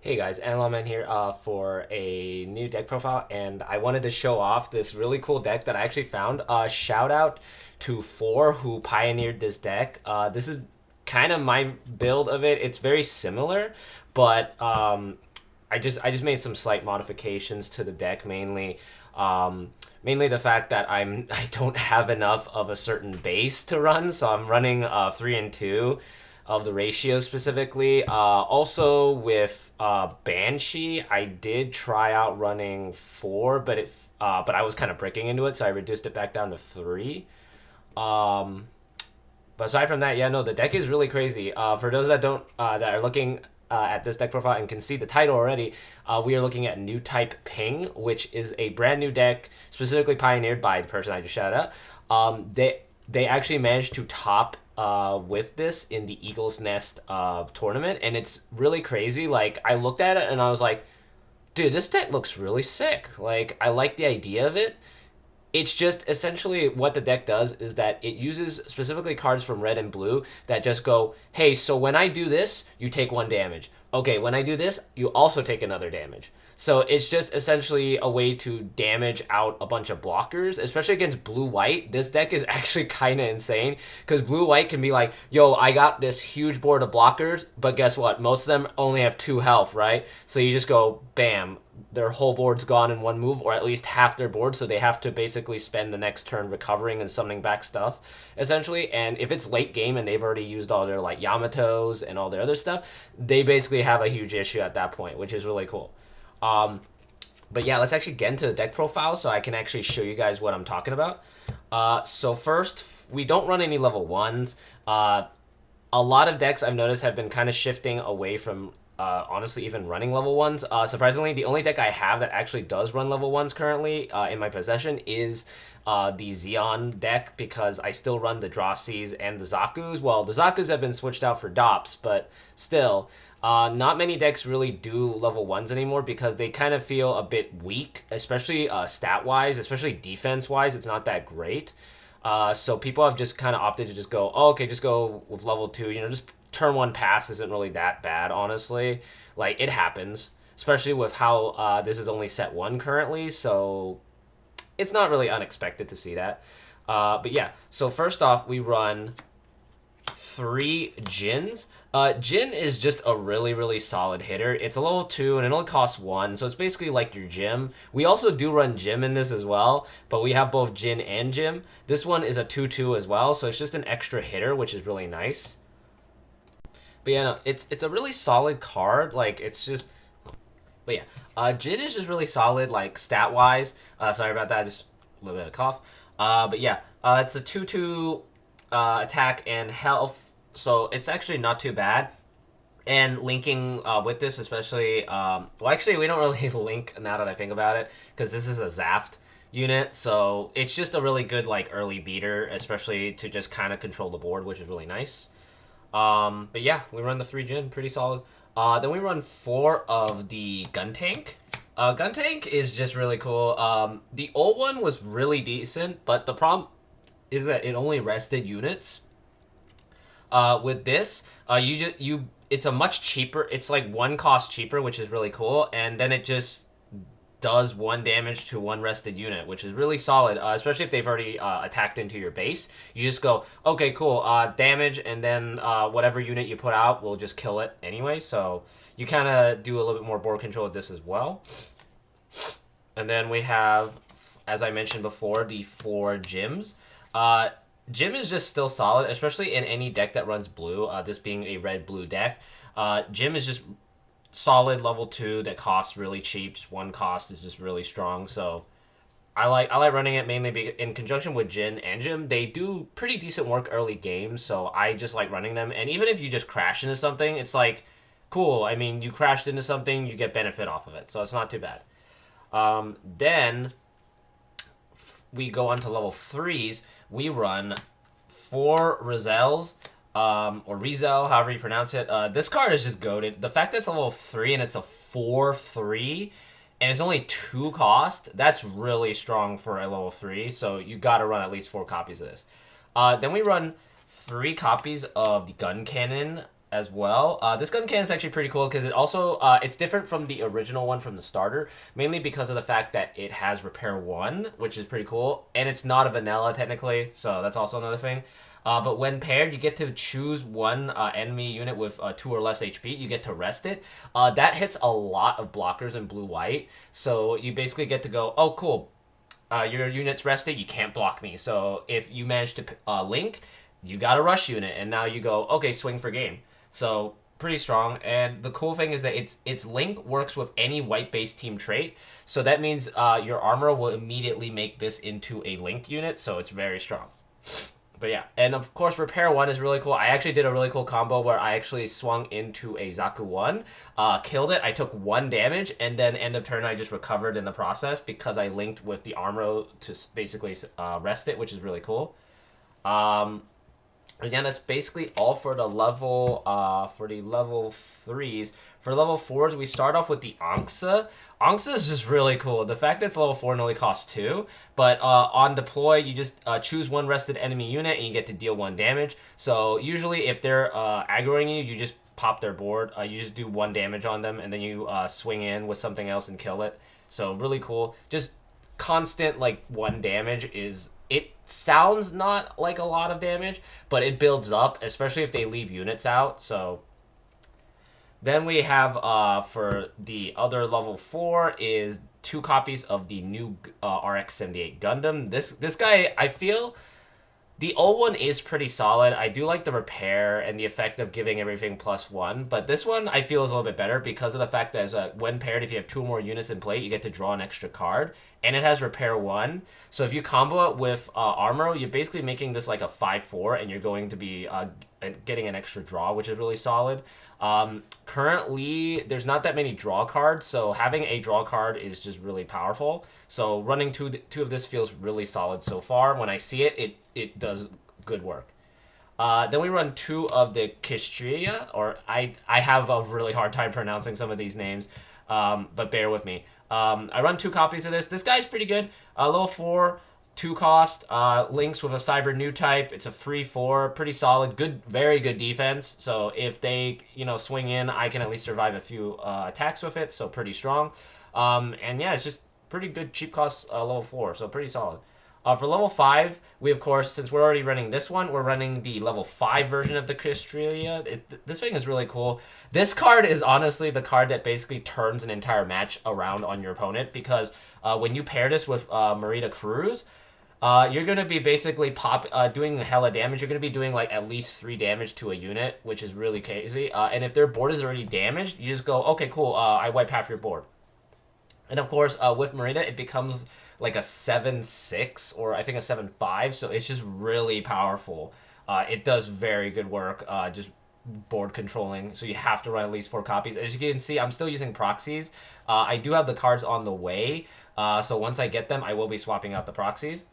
Hey guys, Anlaman here for a new deck profile, and I wanted to show off this really cool deck that I actually found. Shout out to Four who pioneered this deck. This is kind of my build of it. It's very similar, but I just made some slight modifications to the deck, mainly the fact that I don't have enough of a certain base to run, so I'm running 3 and 2 of the ratio specifically. Also with Banshee, I did try out running 4, but I was kind of breaking into it, so I reduced it back down to 3. Um, but aside from that, yeah, no, the deck is really crazy. For those that don't that are looking at this deck profile and can see the title already, we are looking at Newtype Ping, which is a brand new deck specifically pioneered by the person I just shouted out. They actually managed to top with this in the Eagle's Nest tournament, and it's really crazy. Like I looked at it and I was like, dude, this deck looks really sick. Like I like the idea of it. It's just essentially what the deck does is that it uses specifically cards from red and blue that just go, hey, so when I do this, you take 1 damage. Okay, when I do this, you also take another damage. So it's just essentially a way to damage out a bunch of blockers, especially against blue white. This deck is actually kind of insane because blue white can be like, yo, I got this huge board of blockers, but guess what? Most of them only have 2 health, right? So you just go, bam, their whole board's gone in one move, or at least half their board, so they have to basically spend the next turn recovering and summoning back stuff, essentially. And if it's late game and they've already used all their like Yamatos and all their other stuff, they basically have a huge issue at that point, which is really cool. Um, but yeah, let's actually get into the deck profile so I can actually show you guys what I'm talking about. So first, we don't run any level 1s. A lot of decks I've noticed have been kind of shifting away from honestly even running level 1s. Surprisingly, the only deck I have that actually does run level 1s currently in my possession is the Xeon deck because I still run the Dracies and the Zakus. Well, the Zakus have been switched out for Dops, but still, not many decks really do level 1s anymore because they kind of feel a bit weak, especially stat-wise, especially defense-wise. It's not that great. So people have just kind of opted to just go, oh, okay, just go with level 2. Just turn 1 pass isn't really that bad, honestly. Like, it happens, especially with how this is only set 1 currently, so it's not really unexpected to see that. But yeah, so first off, we run 3 Jins. Jin is just a really, really solid hitter. It's a level 2 and it only costs 1, so it's basically like your Jim. We also do run Jim in this as well, but we have both Jin and Jim. This one is a 2/2 as well, so it's just an extra hitter, which is really nice. But yeah, no, it's a really solid card. Like, it's just. But yeah, Jin is just really solid, like, stat wise. Sorry about that, just a little bit of cough. But yeah, it's a 2/2 attack and health, so it's actually not too bad. And linking with this, especially, well, actually, we don't really link now that I think about it, because this is a Zaft unit, so it's just a really good like early beater, especially to just kind of control the board, which is really nice. But yeah, we run the 3 Jin, pretty solid. Then we run 4 of the gun tank. Gun tank is just really cool. The old one was really decent, but the problem is that it only rested units. With this, it's a much cheaper. It's like 1 cost cheaper, which is really cool, and then it just does 1 damage to 1 rested unit, which is really solid, especially if they've already attacked into your base. You just go, okay, cool, damage, and then whatever unit you put out will just kill it anyway. So you kind of do a little bit more board control with this as well. And then we have, as I mentioned before, the 4 Gyms. Jim is just still solid, especially in any deck that runs blue. This being a red-blue deck, Jim is just solid level 2 that costs really cheap. Just 1 cost is just really strong. So I like running it mainly in conjunction with Jin and Jim. They do pretty decent work early games, so I just like running them. And even if you just crash into something, it's like cool. I mean, you crashed into something, you get benefit off of it, so it's not too bad. Then we go on to level 3s. We run 4 Rizels, or Rizel, however you pronounce it. This card is just goated. The fact that it's a level 3 and it's a 4/3 and it's only 2 cost, that's really strong for a level 3. So you gotta run at least 4 copies of this. Then we run 3 copies of the gun cannon. as well. This gun can is actually pretty cool because it also it's different from the original one from the starter, mainly because of the fact that it has repair 1, which is pretty cool, and it's not a vanilla technically, so that's also another thing. But when paired, you get to choose one enemy unit with 2 or less HP. You get to rest it. That hits a lot of blockers in blue-white, so you basically get to go, oh, cool, your unit's rested, you can't block me. So if you manage to link, you got a rush unit, and now you go, okay, swing for game. So pretty strong. And the cool thing is that its link works with any white-based team trait. So that means your armor will immediately make this into a linked unit, so it's very strong. But yeah, and of course, Repair 1 is really cool. I actually did a really cool combo where I actually swung into a Zaku 1, killed it, I took 1 damage, and then end of turn I just recovered in the process because I linked with the armor to basically rest it, which is really cool. Again, that's basically all for the level 3s. For level 4s, we start off with the Anksa. Anksa is just really cool. The fact that it's level 4 and only costs 2, but on deploy, you just choose 1 rested enemy unit and you get to deal 1 damage. So usually if they're aggroing you, you just pop their board. You just do 1 damage on them and then you swing in with something else and kill it. So really cool. Just constant like 1 damage is... It sounds not like a lot of damage, but it builds up, especially if they leave units out. So then we have for the other level 4 is 2 copies of the new RX-78 Gundam. This guy, I feel the old one is pretty solid. I do like the repair and the effect of giving everything +1, but this one I feel is a little bit better because of the fact that when paired, if you have 2 more units in play, you get to draw an extra card, and it has repair 1. So if you combo it with armor, you're basically making this like a 5/4, and you're going to be getting an extra draw, which is really solid. Currently, there's not that many draw cards, so having a draw card is just really powerful. So running two of this feels really solid so far. When I see it, it does good work. Then we run 2 of the Kistria, or I have a really hard time pronouncing some of these names, but bear with me. I run 2 copies of this. This guy's pretty good. Level 4, 2 cost, links with a Cyber-Newtype. It's a 3/4, pretty solid, good, very good defense. So if they, swing in, I can at least survive a few attacks with it. So pretty strong. And yeah, it's just pretty good cheap cost level 4, so pretty solid. For level 5, we of course, since we're already running this one, we're running the level 5 version of the Crystrelia. This thing is really cool. This card is honestly the card that basically turns an entire match around on your opponent because when you pair this with Marita Cruz, you're going to be basically doing hella damage. You're going to be doing like at least 3 damage to a unit, which is really crazy. And if their board is already damaged, you just go, okay, cool, I wipe half your board. And of course, with Marita, it becomes like a 7/6 or I think a 7/5, so it's just really powerful. It does very good work, just board controlling, so you have to run at least 4 copies. As you can see, I'm still using proxies. I do have the cards on the way, so once I get them, I will be swapping out the proxies.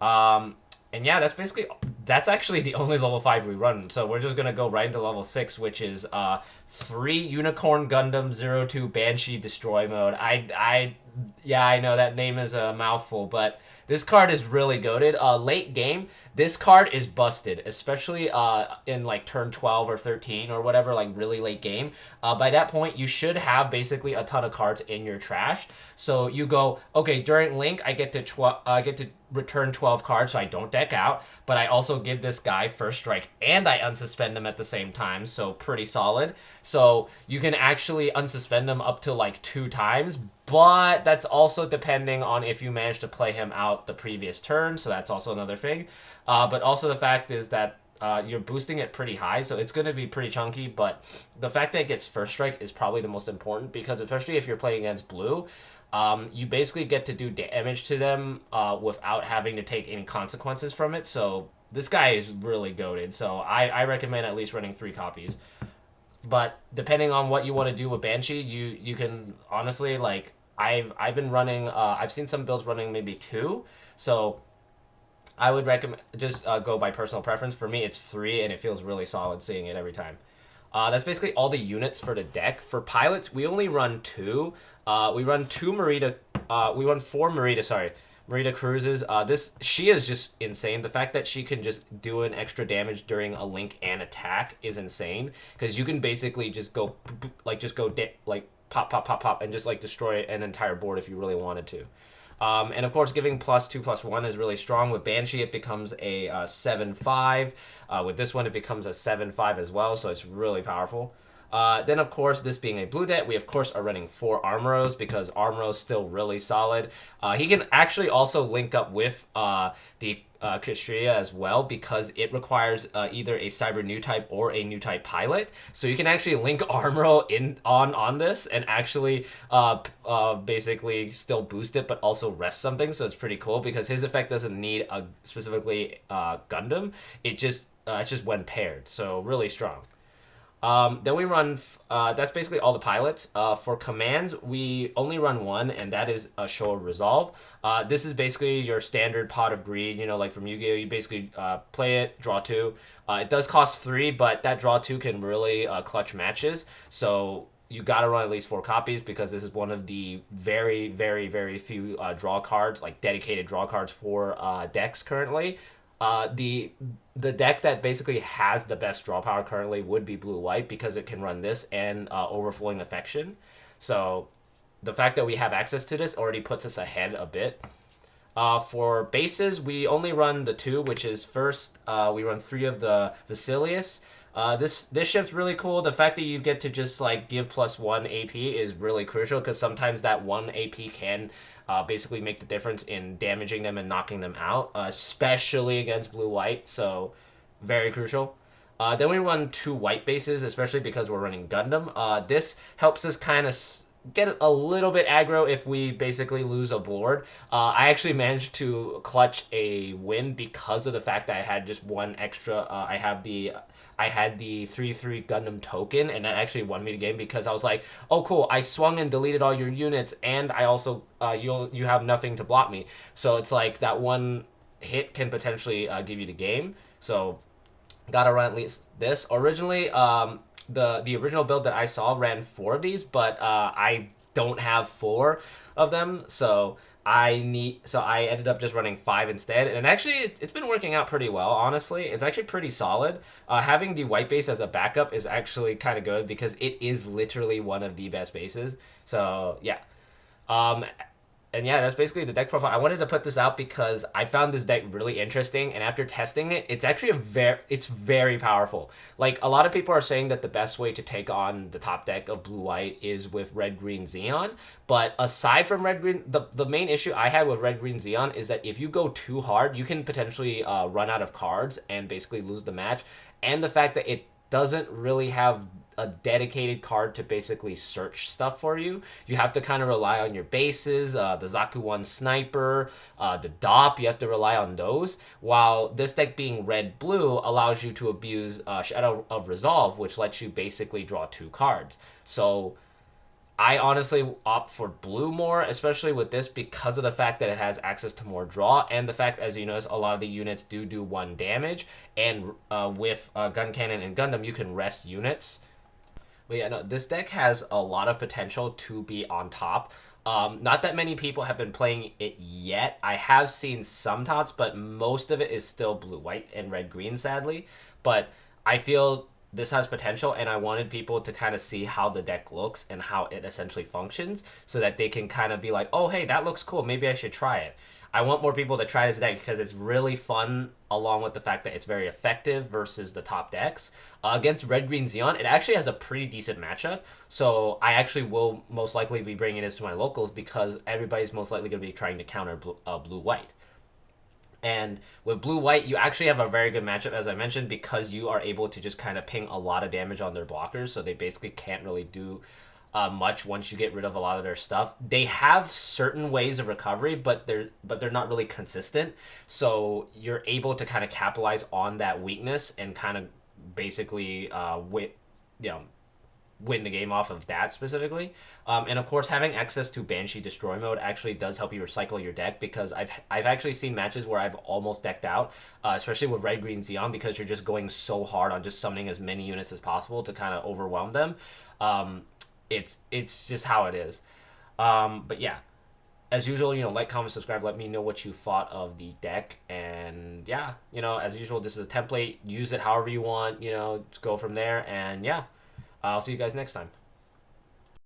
And yeah, that's actually the only level 5 we run. So we're just gonna go right into level 6, which is 3 Unicorn Gundam 02 Banshee Destroy Mode. Yeah, I know that name is a mouthful, but this card is really goated. Late game, this card is busted, especially in like turn 12 or 13 or whatever, like really late game. By that point, you should have basically a ton of cards in your trash. So you go, okay, during link, I get to return 12 cards, so I don't deck out, but I also give this guy first strike and I unsuspend him at the same time, so pretty solid. So you can actually unsuspend him up to like 2 times, but that's also depending on if you manage to play him out the previous turn, so that's also another thing. But also the fact is that you're boosting it pretty high, so it's going to be pretty chunky, but the fact that it gets first strike is probably the most important, because especially if you're playing against blue, you basically get to do damage to them without having to take any consequences from it, so this guy is really goated, so I recommend at least running 3 copies. But depending on what you want to do with Banshee, you can honestly, like, I've been running, I've seen some builds running maybe 2, so I would recommend just go by personal preference. For me, it's 3, and it feels really solid seeing it every time. That's basically all the units for the deck. For pilots, we only run 2. We run 4 Marita, sorry. Marita Cruz's. She is just insane. The fact that she can just do an extra damage during a link and attack is insane because you can basically just go like pop pop pop pop and just like destroy an entire board if you really wanted to. And of course, giving +2/+1 is really strong. With Banshee, it becomes a 7/5. With this one, it becomes a 7/5 as well, so it's really powerful. Then, of course, this being a blue deck, we of course are running 4 Armoros because Armoros still really solid. He can actually also link up with the Kastria as well because it requires either a Cyber-Newtype or a Newtype pilot. So you can actually link Armoro in on this and actually basically still boost it, but also rest something. So it's pretty cool because his effect doesn't need a specifically Gundam. It's just when paired. So really strong. Then we run, that's basically all the pilots. For commands, we only run one, and that is a Show of Resolve. This is basically your standard Pot of Greed, like from Yu-Gi-Oh! You basically play it, draw 2. It does cost 3, but that draw 2 can really clutch matches. So you gotta run at least 4 copies because this is one of the very, very, very few draw cards, like dedicated draw cards for decks currently. The deck that basically has the best draw power currently would be blue white because it can run this and overflowing affection. So the fact that we have access to this already puts us ahead a bit. For bases, we only run the 2, which is first we run 3 of the Vasilius. This ship's really cool. The fact that you get to just like give +1 AP is really crucial because sometimes that 1 AP can basically make the difference in damaging them and knocking them out, especially against blue white. So very crucial. Then we run 2 white bases, especially because we're running Gundam. This helps us kind of get a little bit aggro if we basically lose a board. I actually managed to clutch a win because of the fact that I had just one extra. I had the 3/3 Gundam token, and that actually won me the game because I was like, oh cool, I swung and deleted all your units, and I also you have nothing to block me. So it's like that one hit can potentially give you the game. So gotta run at least this. Originally, the original build that I saw ran 4 of these, but I don't have 4 of them, so I ended up just running 5 instead. And actually, it's been working out pretty well. Honestly, it's actually pretty solid. Having the white base as a backup is actually kind of good because it is literally one of the best bases. So yeah. Um, and yeah, that's basically the deck profile. I wanted to put this out because I found this deck really interesting, and after testing it, it's actually it's very powerful. Like a lot of people are saying that the best way to take on the top deck of blue white is with red green Xeon, but aside from red green, the main issue I had with red green Xeon is that if you go too hard, you can potentially run out of cards and basically lose the match, and the fact that it doesn't really have a dedicated card to basically search stuff for you. You have to kind of rely on your bases, the Zaku 1 Sniper, the DOP, you have to rely on those. While this deck being red-blue allows you to abuse Shadow of Resolve, which lets you basically draw 2 cards. So I honestly opt for blue more, especially with this because of the fact that it has access to more draw and the fact, as you notice, a lot of the units do 1 damage. And with Gun Cannon and Gundam, you can rest units. But yeah, no, this deck has a lot of potential to be on top. Not that many people have been playing it yet. I have seen some tots, but most of it is still blue, white, and red, green, sadly. But I feel this has potential, and I wanted people to kind of see how the deck looks and how it essentially functions so that they can kind of be like, oh, hey, that looks cool. Maybe I should try it. I want more people to try this deck because it's really fun, along with the fact that it's very effective versus the top decks. Against Red Green Xeon, it actually has a pretty decent matchup, so I actually will most likely be bringing this to my locals because everybody's most likely going to be trying to counter Blue White. And with blue white, you actually have a very good matchup, as I mentioned, because you are able to just kind of ping a lot of damage on their blockers, so they basically can't really do much once you get rid of a lot of their stuff. They have certain ways of recovery, but they're not really consistent. So you're able to kind of capitalize on that weakness and kind of basically you know win the game off of that specifically. And of course, having access to Banshee Destroy mode actually does help you recycle your deck because I've actually seen matches where I've almost decked out, especially with Red Green Xeon, because you're just going so hard on just summoning as many units as possible to kind of overwhelm them. It's just how it is. But yeah. as usual, like, comment, subscribe. Let me know what you thought of the deck, and yeah, as usual, this is a template. Use it however you want. Just go from there, and yeah, I'll see you guys next time.